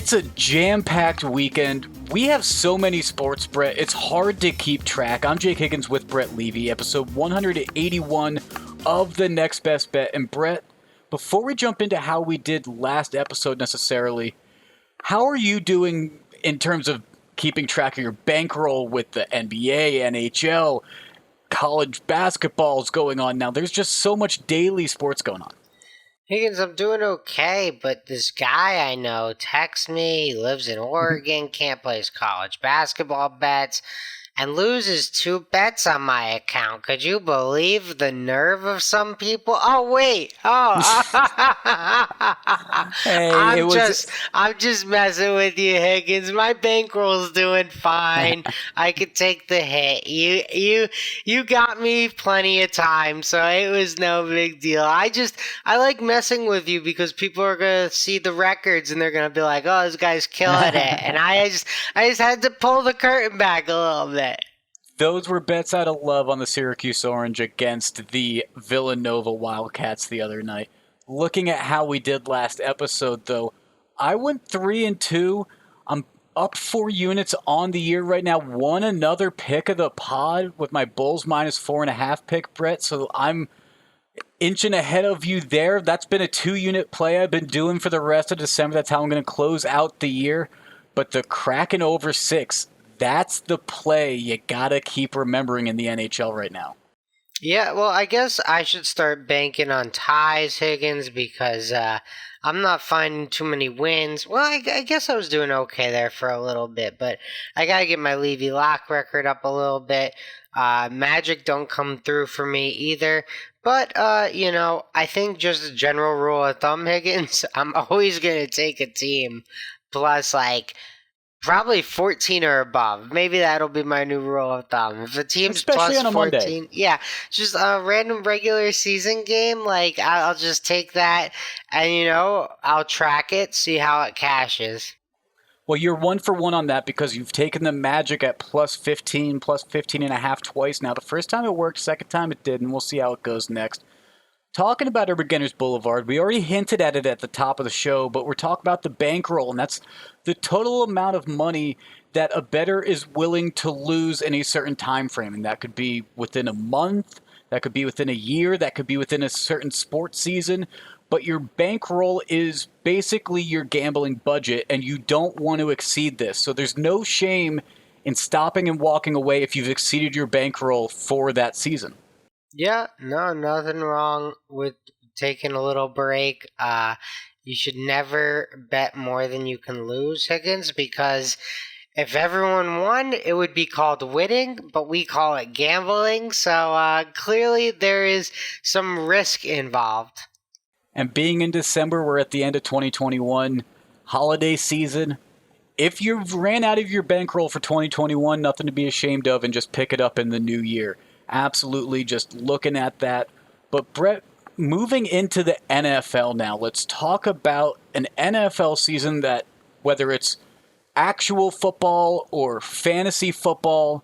It's a jam-packed weekend. We have so many sports, Brett. It's hard to keep track. I'm Jake Higgins with Brett Levy, episode 181 of The Next Best Bet. And Brett, before we jump into how we did last episode necessarily, how are you doing in terms of keeping track of your bankroll with the NBA, NHL, college basketball is going on now? There's just so much daily sports going on. Higgins, I'm doing okay, but this guy I know texts me, he lives in Oregon, can't place college basketball bets, and loses 2 bets on my account. Could you believe the nerve of some people? Oh, wait. Hey, I'm just messing with you, Higgins. My bankroll's doing fine. I could take the hit. You got me plenty of time, so it was no big deal. I like messing with you because people are going to see the records and they're going to be like, oh, this guy's killing it. And I just had to pull the curtain back a little bit. Those were bets out of love on the Syracuse Orange against the Villanova Wildcats the other night. Looking at how we did last episode, though, I went 3-2. I'm up 4 units on the year right now. Won another pick of the pod with my Bulls -4.5 pick, Brett. So I'm inching ahead of you there. That's been a 2-unit play I've been doing for the rest of December. That's how I'm going to close out the year. But the Kraken over 6. That's the play you gotta keep remembering in the NHL right now. Yeah, well, I guess I should start banking on ties, Higgins, because I'm not finding too many wins. Well, I guess I was doing okay there for a little bit, but I gotta get my Levy Lock record up a little bit. Magic don't come through for me either. But, I think just a general rule of thumb, Higgins, I'm always gonna take a team plus, probably 14 or above. Maybe that'll be my new rule of thumb. If a team's especially plus on a 14, Monday. Yeah, just a random regular season game, I'll just take that and, I'll track it, see how it cashes. Well, you're 1 for 1 on that because you've taken the Magic at +15, +15.5 twice now. The first time it worked, second time it didn't. We'll see how it goes next. Talking about our Beginners Boulevard, we already hinted at it at the top of the show, but we're talking about the bankroll, and that's the total amount of money that a bettor is willing to lose in a certain time frame. And that could be within a month, that could be within a year, that could be within a certain sports season. But your bankroll is basically your gambling budget, and you don't want to exceed this. So there's no shame in stopping and walking away if you've exceeded your bankroll for that season. Yeah, no, nothing wrong with taking a little break. You should never bet more than you can lose, Higgins, because if everyone won, it would be called winning, but we call it gambling. So clearly there is some risk involved. And being in December, we're at the end of 2021, holiday season. If you've ran out of your bankroll for 2021, nothing to be ashamed of, and just pick it up in the new year. Absolutely, just looking at that. But Brett, moving into the NFL now, let's talk about an NFL season that, whether it's actual football or fantasy football,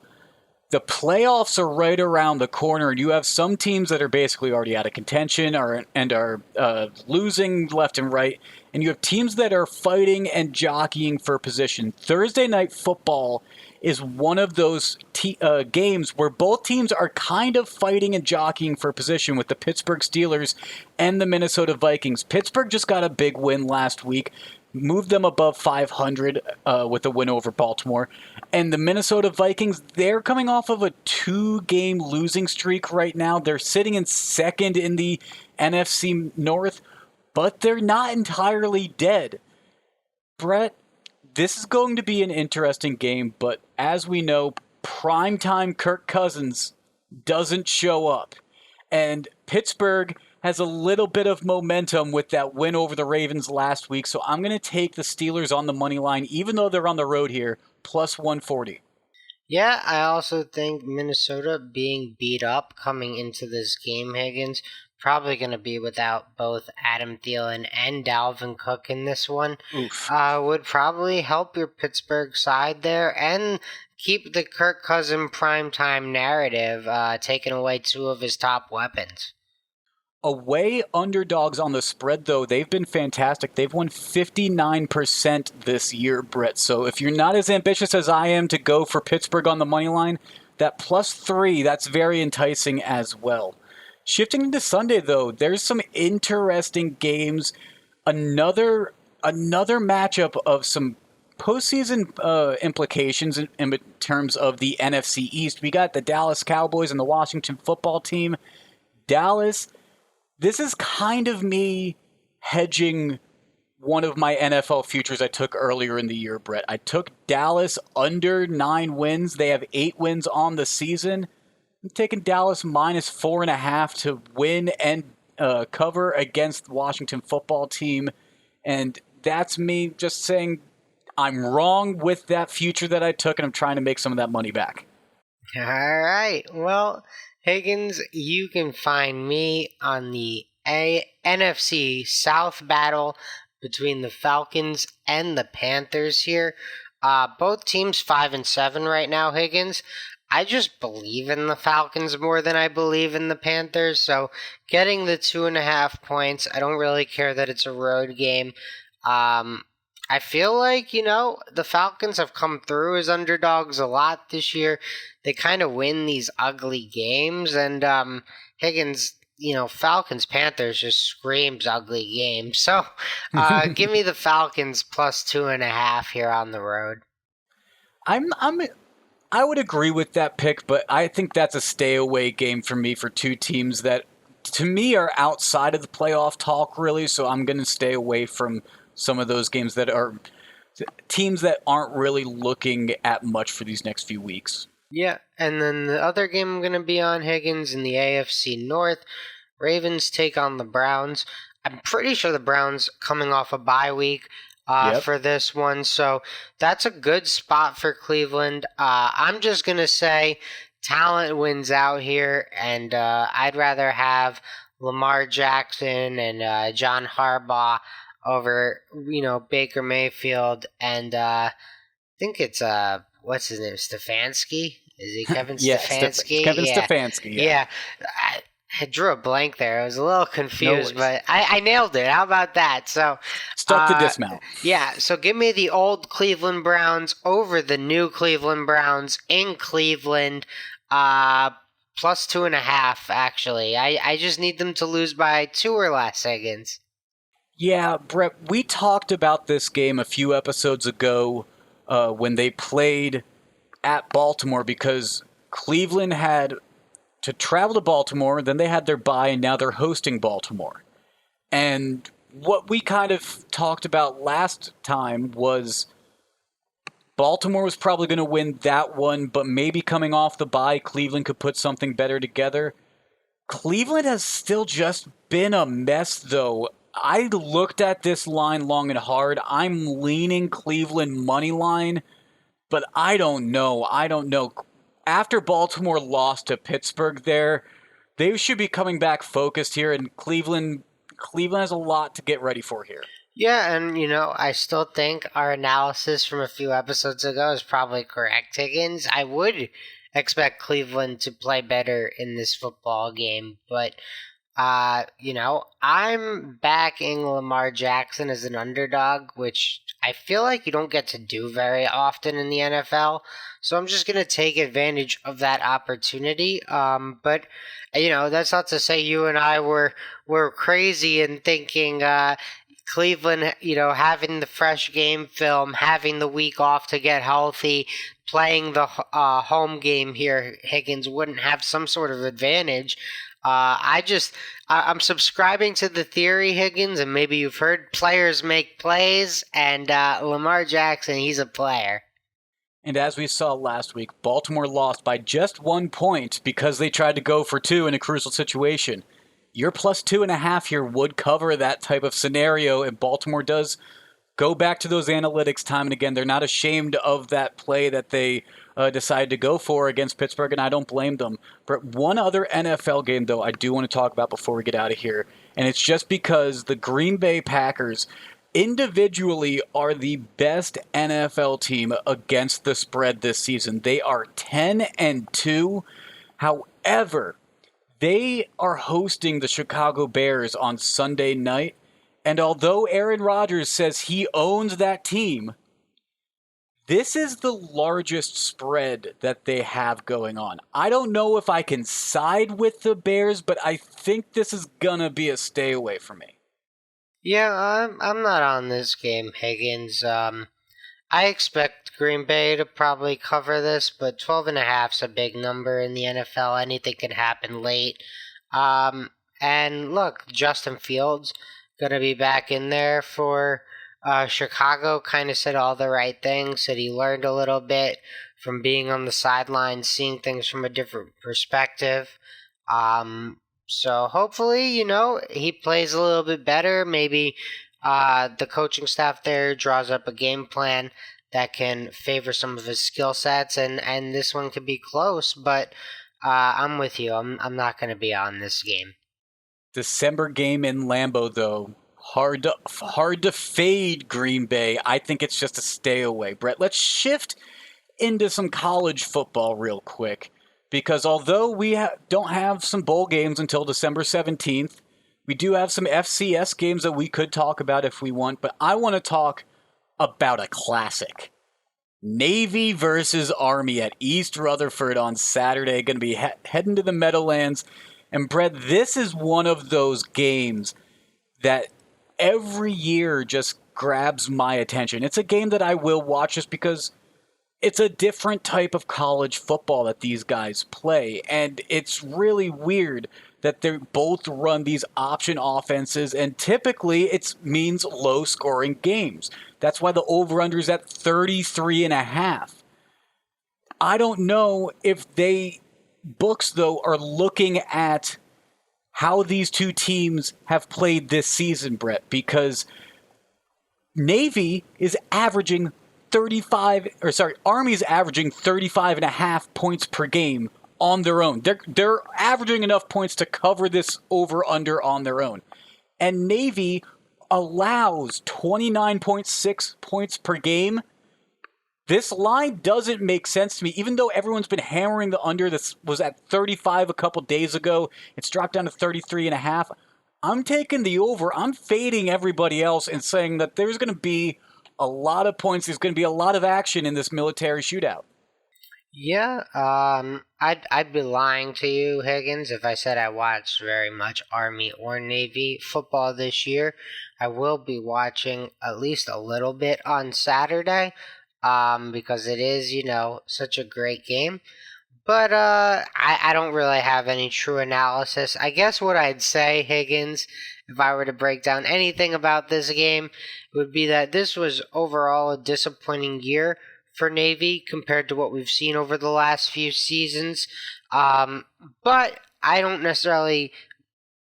the playoffs are right around the corner, and you have some teams that are basically already out of contention and are losing left and right, and you have teams that are fighting and jockeying for position. Thursday Night Football is one of those games where both teams are kind of fighting and jockeying for position with the Pittsburgh Steelers and the Minnesota Vikings. Pittsburgh just got a big win last week, moved them above 500 with a win over Baltimore. And the Minnesota Vikings, they're coming off of a 2-game losing streak right now. They're sitting in second in the NFC North, but they're not entirely dead. Brett, this is going to be an interesting game, but as we know, primetime Kirk Cousins doesn't show up. And Pittsburgh has a little bit of momentum with that win over the Ravens last week, so I'm going to take the Steelers on the money line, even though they're on the road here, +140. Yeah, I also think Minnesota being beat up coming into this game, Higgins, probably going to be without both Adam Thielen and Dalvin Cook in this one. Would probably help your Pittsburgh side there and keep the Kirk Cousins primetime narrative, taking away 2 of his top weapons. Away underdogs on the spread, though, they've been fantastic. They've won 59% this year, Brett. So if you're not as ambitious as I am to go for Pittsburgh on the money line, that +3, that's very enticing as well. Shifting into Sunday, though, there's some interesting games. Another matchup of some postseason implications in terms of the NFC East. We got the Dallas Cowboys and the Washington football team. Dallas, this is kind of me hedging one of my NFL futures I took earlier in the year, Brett. I took Dallas under 9 wins. They have 8 wins on the season. I'm taking Dallas -4.5 to win and cover against the Washington football team. And that's me just saying I'm wrong with that future that I took, and I'm trying to make some of that money back. All right. Well, Higgins, you can find me on the NFC South battle between the Falcons and the Panthers here. Both teams 5-7 right now, Higgins. I just believe in the Falcons more than I believe in the Panthers, so getting the 2.5 points, I don't really care that it's a road game. I feel like, the Falcons have come through as underdogs a lot this year. They kind of win these ugly games, and Higgins, Falcons-Panthers just screams ugly games. So give me the Falcons +2.5 here on the road. I would agree with that pick, but I think that's a stay-away game for me for two teams that, to me, are outside of the playoff talk, really, so I'm going to stay away from some of those games that are teams that aren't really looking at much for these next few weeks. Yeah, and then the other game I'm going to be on, Higgins, in the AFC North, Ravens take on the Browns. I'm pretty sure the Browns coming off a bye week for this one, so that's a good spot for Cleveland. I'm just going to say talent wins out here, and I'd rather have Lamar Jackson and John Harbaugh over, Baker Mayfield, and I think it's, what's his name, Stefanski? Is he Kevin Stefanski? Kevin Stefanski, yeah. I drew a blank there. I was a little confused, but I nailed it. How about that? So stuck the dismount. Yeah, so give me the old Cleveland Browns over the new Cleveland Browns in Cleveland, +2.5, actually. I just need them to lose by 2 or less, Higgins. Yeah, Brett, we talked about this game a few episodes ago when they played at Baltimore, because Cleveland had to travel to Baltimore, then they had their bye, and now they're hosting Baltimore. And what we kind of talked about last time was Baltimore was probably going to win that one, but maybe coming off the bye, Cleveland could put something better together. Cleveland has still just been a mess, though. I looked at this line long and hard. I'm leaning Cleveland money line, but I don't know. After Baltimore lost to Pittsburgh there, they should be coming back focused here, and Cleveland has a lot to get ready for here. Yeah, and I still think our analysis from a few episodes ago is probably correct, Higgins. I would expect Cleveland to play better in this football game, but I'm backing Lamar Jackson as an underdog, which I feel like you don't get to do very often in the NFL. So I'm just going to take advantage of that opportunity. But that's not to say you and I were crazy in thinking Cleveland, having the fresh game film, having the week off to get healthy, playing the home game here, Higgins wouldn't have some sort of advantage. I'm subscribing to the theory, Higgins, and maybe you've heard players make plays, and Lamar Jackson, he's a player. And as we saw last week, Baltimore lost by just 1 point because they tried to go for 2 in a crucial situation. Your +2.5 here would cover that type of scenario, and Baltimore does go back to those analytics time and again. They're not ashamed of that play that they decided to go for against Pittsburgh, and I don't blame them. But one other NFL game, though, I do want to talk about before we get out of here, and it's just because the Green Bay Packers individually are the best NFL team against the spread this season. They are 10-2. However, They are hosting the Chicago Bears on Sunday night, and although Aaron Rodgers says he owns that team, this is the largest spread that they have going on. I don't know if I can side with the Bears, but I think this is gonna be a stay away for me. Yeah, I'm not on this game, Higgins. I expect Green Bay to probably cover this, but 12.5 is a big number in the NFL. Anything can happen late. And look, Justin Fields gonna be back in there for Chicago. Kind of said all the right things. Said he learned a little bit from being on the sidelines, seeing things from a different perspective. So hopefully, he plays a little bit better. Maybe the coaching staff there draws up a game plan that can favor some of his skill sets, and this one could be close. But I'm with you. I'm not going to be on this game. December game in Lambeau, though. Hard to fade Green Bay. I think it's just a stay away. Brett, let's shift into some college football real quick. Because although we don't have some bowl games until December 17th, we do have some FCS games that we could talk about if we want. But I want to talk about a classic. Navy versus Army at East Rutherford on Saturday. Going to be heading to the Meadowlands. And Brett, this is one of those games that every year just grabs my attention. It's a game that I will watch just because it's a different type of college football that these guys play. And it's really weird that they both run these option offenses, and typically it means low-scoring games. That's why the over-under is at 33.5. I don't know if books, though, are looking at how these two teams have played this season, Brett, because Navy is averaging Army's averaging 35.5 points per game on their own. They're averaging enough points to cover this over-under on their own. And Navy allows 29.6 points per game. This line doesn't make sense to me. Even though everyone's been hammering the under, this was at 35 a couple days ago. It's dropped down to 33.5. I'm taking the over. I'm fading everybody else and saying that there's going to be a lot of points. There's going to be a lot of action in this military shootout. Yeah, I'd be lying to you, Higgins, if I said I watched very much Army or Navy football this year. I will be watching at least a little bit on Saturday, because it is, such a great game. But I don't really have any true analysis. I guess what I'd say, Higgins, if I were to break down anything about this game, would be that this was overall a disappointing year for Navy compared to what we've seen over the last few seasons. But I don't necessarily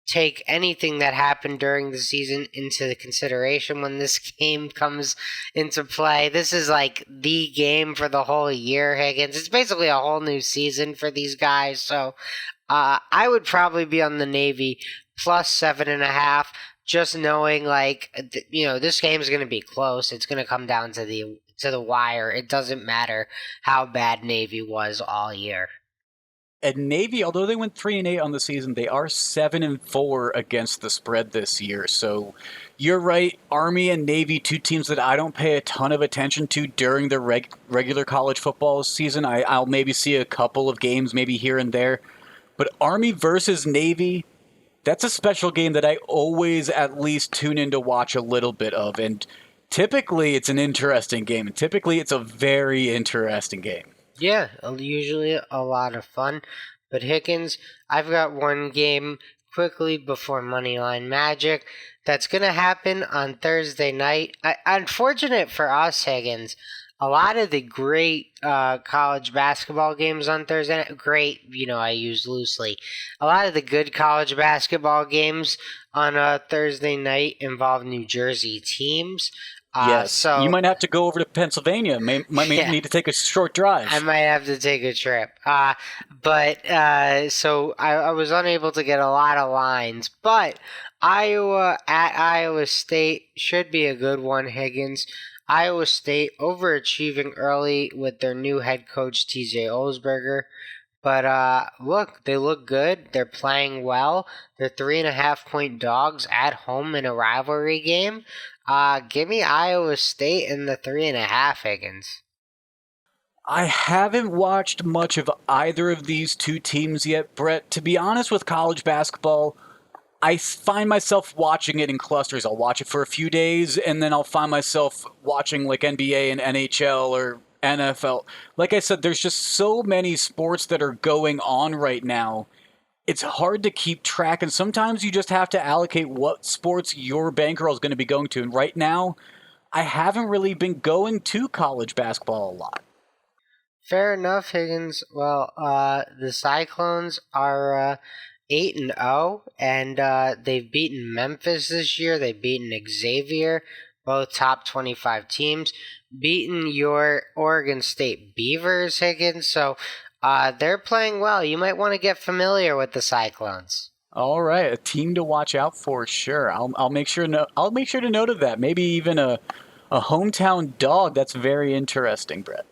take anything that happened during the season into the consideration when this game comes into play. This is like the game for the whole year, Higgins. It's basically a whole new season for these guys. So I would probably be on the Navy plus 7.5, just knowing this game is going to be close. It's going to come down to the wire. It doesn't matter how bad Navy was all year. And Navy, although they went 3-8 on the season, they are 7-4 against the spread this year. So you're right, Army and Navy, two teams that I don't pay a ton of attention to during the regular college football season. I'll maybe see a couple of games, maybe here and there. But Army versus Navy, that's a special game that I always at least tune in to watch a little bit of. And typically it's an interesting game. And typically it's a very interesting game. Yeah, usually a lot of fun. But Higgins, I've got one game quickly before Moneyline Magic that's going to happen on Thursday night. Unfortunate for us, Higgins, a lot of the great college basketball games on Thursday night, great, I use loosely. A lot of the good college basketball games on a Thursday night involve New Jersey teams. Yes, so you might have to go over to Pennsylvania. Might need to take a short drive. I might have to take a trip. So I was unable to get a lot of lines. But Iowa at Iowa State should be a good one, Higgins. Iowa State overachieving early with their new head coach, TJ Olsberger. But look, they look good. They're playing well. They're 3.5 point dogs at home in a rivalry game. Give me Iowa State in the 3.5, Higgins. I haven't watched much of either of these two teams yet, Brett. To be honest with college basketball, I find myself watching it in clusters. I'll watch it for a few days, and then I'll find myself watching like NBA and NHL or NFL. Like I said, there's just so many sports that are going on right now. It's hard to keep track, and sometimes you just have to allocate what sports your bankroll is going to be going to. And right now, I haven't really been going to college basketball a lot. Fair enough, Higgins. Well, the Cyclones are 8-0, and they've beaten Memphis this year. They've beaten Xavier, both top 25 teams. Beaten your Oregon State Beavers, Higgins. So they're playing well. You might want to get familiar with the Cyclones. All right, a team to watch out for, sure. I'll make sure I'll make sure to note of that. Maybe even a hometown dog. That's very interesting, Brett.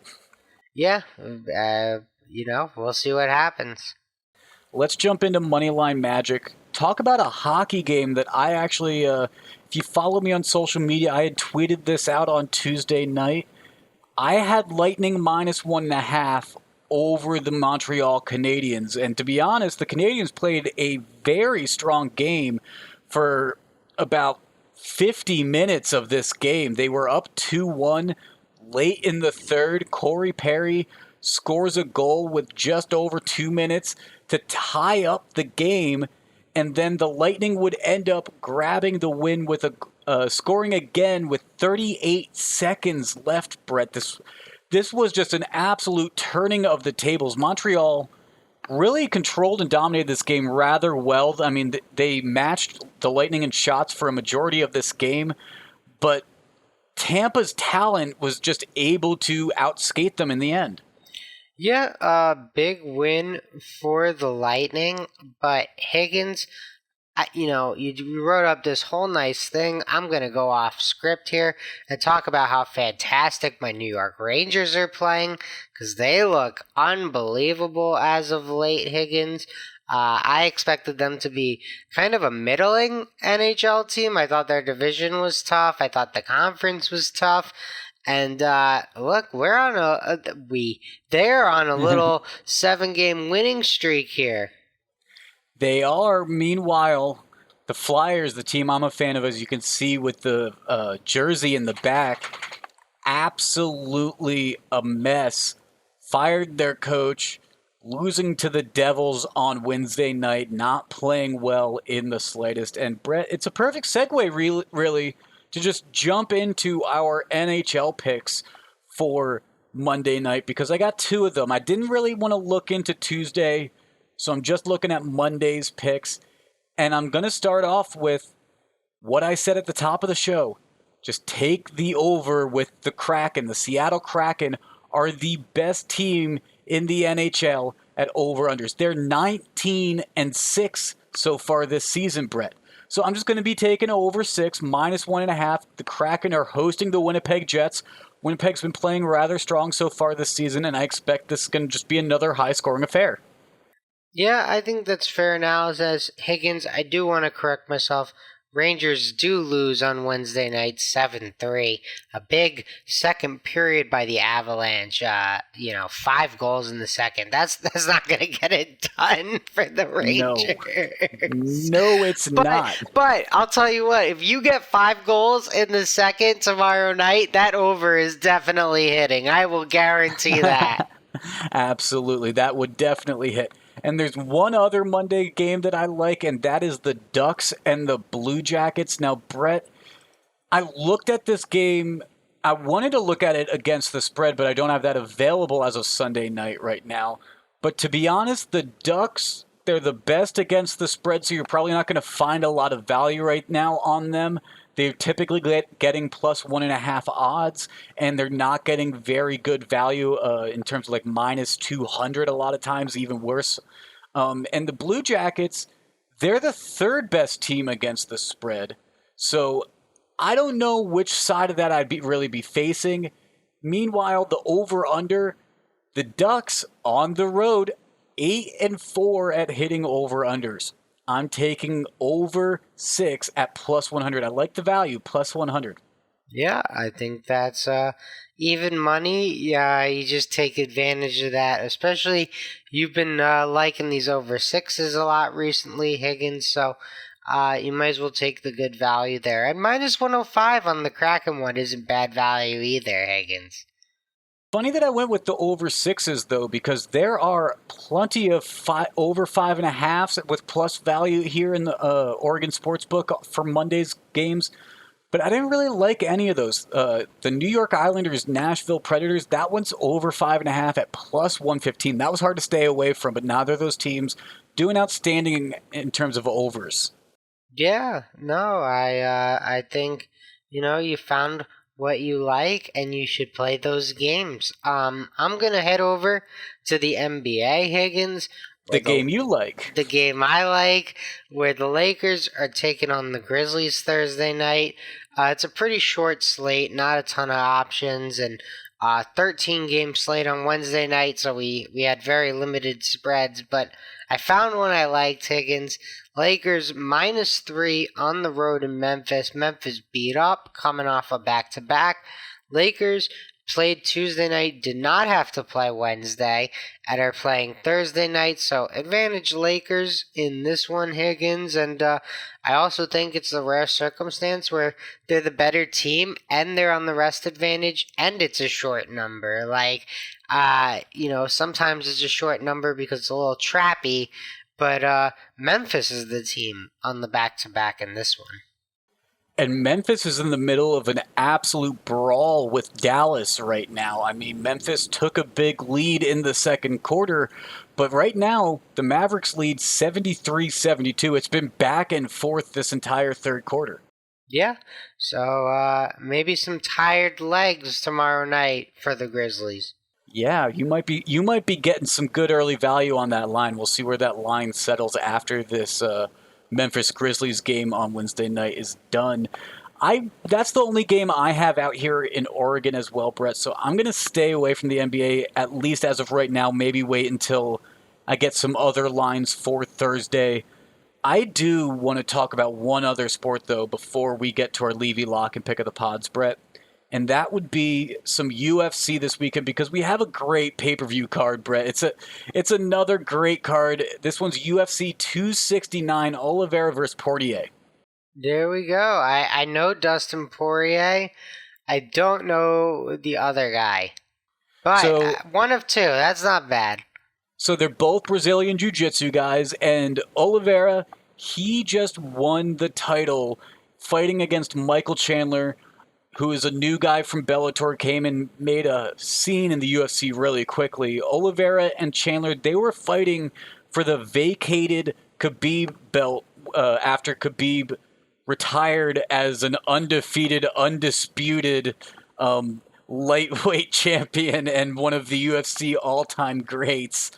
Yeah, we'll see what happens. Let's jump into Moneyline Magic. Talk about a hockey game that I actually, if you follow me on social media, I had tweeted this out on Tuesday night. I had Lightning -1.5 over the Montreal Canadiens. And to be honest, the Canadiens played a very strong game for about 50 minutes of this game. They were up 2-1 late in the third. Corey Perry scores a goal with just over 2 minutes to tie up the game, and then the Lightning would end up grabbing the win with scoring again with 38 seconds left, Brett. This was just an absolute turning of the tables. Montreal really controlled and dominated this game rather well. I mean, they matched the Lightning in shots for a majority of this game, but Tampa's talent was just able to outskate them in the end. Yeah, a big win for the Lightning, but Higgins, you wrote up this whole nice thing. I'm going to go off script here and talk about how fantastic my New York Rangers are playing, because they look unbelievable as of late, Higgins. I expected them to be kind of a middling NHL team. I thought their division was tough. I thought the conference was tough. And look, they're on a little 7-game winning streak here. They are. Meanwhile, the Flyers, the team I'm a fan of, as you can see with the jersey in the back, absolutely a mess. Fired their coach, losing to the Devils on Wednesday night, not playing well in the slightest. And Brett, it's a perfect segue, really, to just jump into our NHL picks for Monday night, because I got two of them. I didn't really want to look into Tuesday, so I'm just looking at Monday's picks. And I'm going to start off with what I said at the top of the show. Just take the over with the Kraken. The Seattle Kraken are the best team in the NHL at over-unders. They're 19-6 so far this season, Brett. So I'm just going to be taking over 6, -1.5. The Kraken are hosting the Winnipeg Jets. Winnipeg's been playing rather strong so far this season, and I expect this is going to just be another high-scoring affair. Yeah, I think that's fair analysis. Higgins, I do want to correct myself. Rangers do lose on Wednesday night 7-3. A big second period by the Avalanche. 5 goals in the second. That's not going to get it done for the Rangers. No, it's not. But I'll tell you what, if you get 5 goals in the second tomorrow night, that over is definitely hitting. I will guarantee that. Absolutely. That would definitely hit. And there's one other Monday game that I like, and that is the Ducks and the Blue Jackets. Now, Brett, I looked at this game. I wanted to look at it against the spread, but I don't have that available as of Sunday night right now. But to be honest, the Ducks, they're the best against the spread, so you're probably not going to find a lot of value right now on them. They're typically getting +1.5 odds, and they're not getting very good value in terms of like -200 a lot of times, even worse. And the Blue Jackets, they're the third best team against the spread. So I don't know which side of that I'd really be facing. Meanwhile, the over-under, the Ducks on the road 8-4 at hitting over-unders. I'm taking over 6 at plus 100. I like the value, plus 100. Yeah, I think that's even money. Yeah, you just take advantage of that. Especially, you've been liking these over sixes a lot recently, Higgins. So you might as well take the good value there. And minus 105 on the Kraken one isn't bad value either, Higgins. Funny that I went with the over sixes, though, because there are plenty of over 5.5s with plus value here in the Oregon Sportsbook for Monday's games. But I didn't really like any of those. The New York Islanders, Nashville Predators, that one's over 5.5 at plus 115. That was hard to stay away from, but neither of those teams doing outstanding in terms of overs. Yeah, no, I think you found what you like, and you should play those games. I'm gonna head over to the NBA, Higgins. The game you like. The game I like, where the Lakers are taking on the Grizzlies Thursday night. It's a pretty short slate, not a ton of options, and 13 game slate on Wednesday night, so we had very limited spreads, but I found one I liked, Higgins. Lakers -3 on the road in Memphis. Memphis beat up, coming off a back-to-back. Lakers played Tuesday night, did not have to play Wednesday, and are playing Thursday night, so advantage Lakers in this one, Higgins, and I also think it's a rare circumstance where they're the better team, and they're on the rest advantage, and it's a short number. Sometimes it's a short number because it's a little trappy, but Memphis is the team on the back-to-back in this one. And Memphis is in the middle of an absolute brawl with Dallas right now. I mean, Memphis took a big lead in the second quarter, but right now the Mavericks lead 73-72. It's been back and forth this entire third quarter. Yeah, so maybe some tired legs tomorrow night for the Grizzlies. Yeah, you might be getting some good early value on that line. We'll see where that line settles after this Memphis Grizzlies game on Wednesday night is done. That's the only game I have out here in Oregon as well, Brett. So I'm going to stay away from the NBA, at least as of right now. Maybe wait until I get some other lines for Thursday. I do want to talk about one other sport, though, before we get to our Levy Lock and Pick of the Pods, Brett. And that would be some UFC this weekend, because we have a great pay-per-view card, Brett. It's another great card. This one's UFC 269, Oliveira versus Portier. There we go. I know Dustin Poirier. I don't know the other guy. But one of two. That's not bad. So they're both Brazilian Jiu-Jitsu guys, and Oliveira, he just won the title fighting against Michael Chandler, who is a new guy from Bellator, came and made a scene in the UFC really quickly. Oliveira and Chandler, they were fighting for the vacated Khabib belt after Khabib retired as an undefeated, undisputed lightweight champion and one of the UFC all-time greats.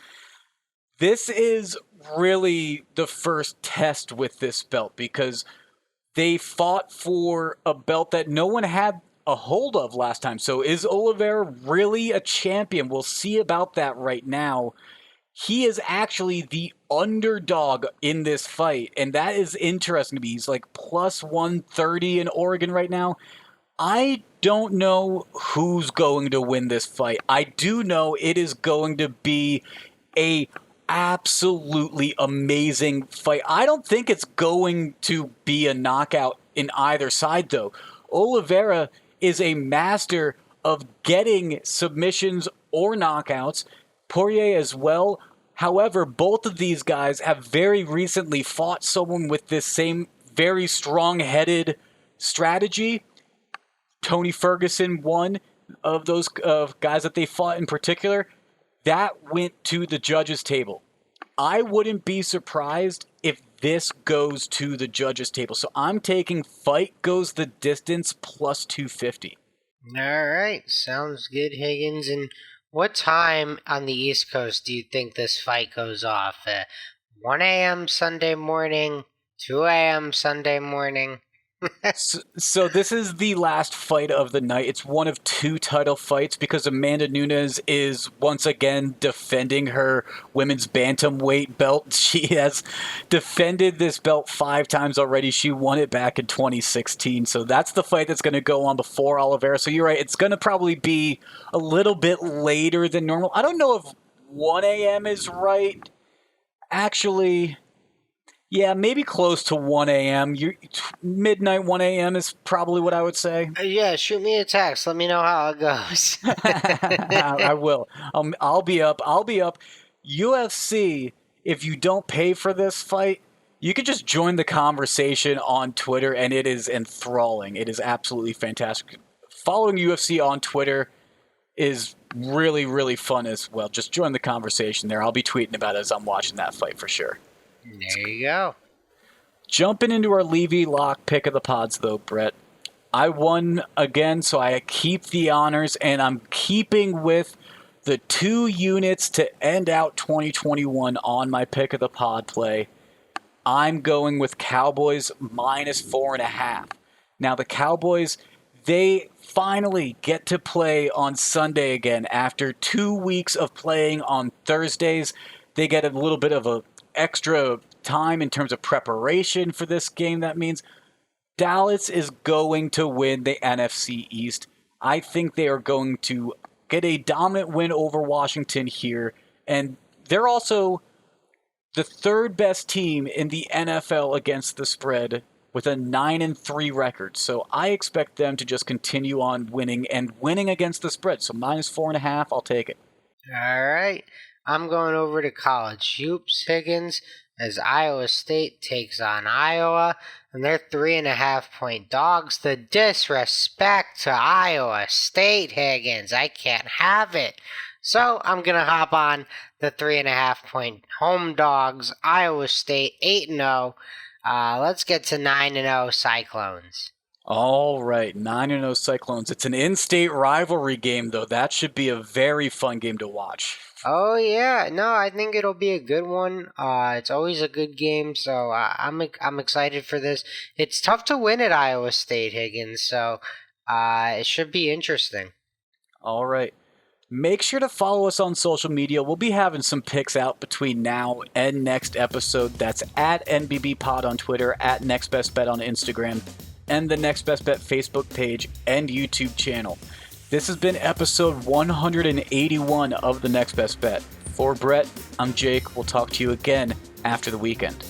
This is really the first test with this belt, because they fought for a belt that no one had a hold of last time. So is Oliveira really a champion? We'll see about that right now. He is actually the underdog in this fight, and that is interesting to me. He's like plus 130 in Oregon right now. I don't know who's going to win this fight. I do know it is going to be a absolutely amazing fight. I don't think it's going to be a knockout in either side, though. Oliveira is a master of getting submissions or knockouts. Poirier as well. However, both of these guys have very recently fought someone with this same very strong-headed strategy. Tony Ferguson, one of those guys that they fought in particular, that went to the judges' table. I wouldn't be surprised if this goes to the judges' table. So I'm taking fight goes the distance plus 250. All right, sounds good, Higgins. And what time on the East Coast do you think this fight goes off? 1 a.m. Sunday morning, 2 a.m. Sunday morning? So this is the last fight of the night. It's one of two title fights because Amanda Nunes is once again defending her women's bantamweight belt. She has defended this belt 5 times already. She won it back in 2016. So that's the fight that's going to go on before Oliveira. So you're right. It's going to probably be a little bit later than normal. I don't know if 1 a.m. is right. Actually, yeah, maybe close to 1 a.m. Midnight 1 a.m. is probably what I would say. Yeah, shoot me a text. Let me know how it goes. I will. I'll be up. UFC, if you don't pay for this fight, you can just join the conversation on Twitter, and it is enthralling. It is absolutely fantastic. Following UFC on Twitter is really, really fun as well. Just join the conversation there. I'll be tweeting about it as I'm watching that fight for sure. There you go. Jumping into our Levy Lock pick of the pods, though, Brett. I won again, so I keep the honors, and I'm keeping with the 2 units to end out 2021 on my pick of the pod play. I'm going with Cowboys minus 4.5. Now, the Cowboys, they finally get to play on Sunday again. After 2 weeks of playing on Thursdays, they get a little bit of a extra time in terms of preparation for this game. That means Dallas is going to win the NFC East. I think they are going to get a dominant win over Washington here, and they're also the 3rd best team in the NFL against the spread with a 9-3 record. So I expect them to just continue on winning against the spread. So minus 4.5, I'll take it. All right. I'm going over to college hoops, Higgins, as Iowa State takes on Iowa, and they're 3.5-point dogs. The disrespect to Iowa State, Higgins. I can't have it. So I'm going to hop on the 3.5-point home dogs, Iowa State 8-0. Let's get to 9-0 Cyclones. All right, 9-0 Cyclones. It's an in-state rivalry game, though. That should be a very fun game to watch. Oh yeah, no, I think it'll be a good one. It's always a good game, so I'm excited for this. It's tough to win at Iowa State, Higgins, so it should be interesting. All right. Make sure to follow us on social media. We'll be having some picks out between now and next episode. That's at NBBPod on Twitter, at Next Best Bet on Instagram, and the Next Best Bet Facebook page and YouTube channel. This has been episode 181 of the Next Best Bet. For Brett, I'm Jake. We'll talk to you again after the weekend.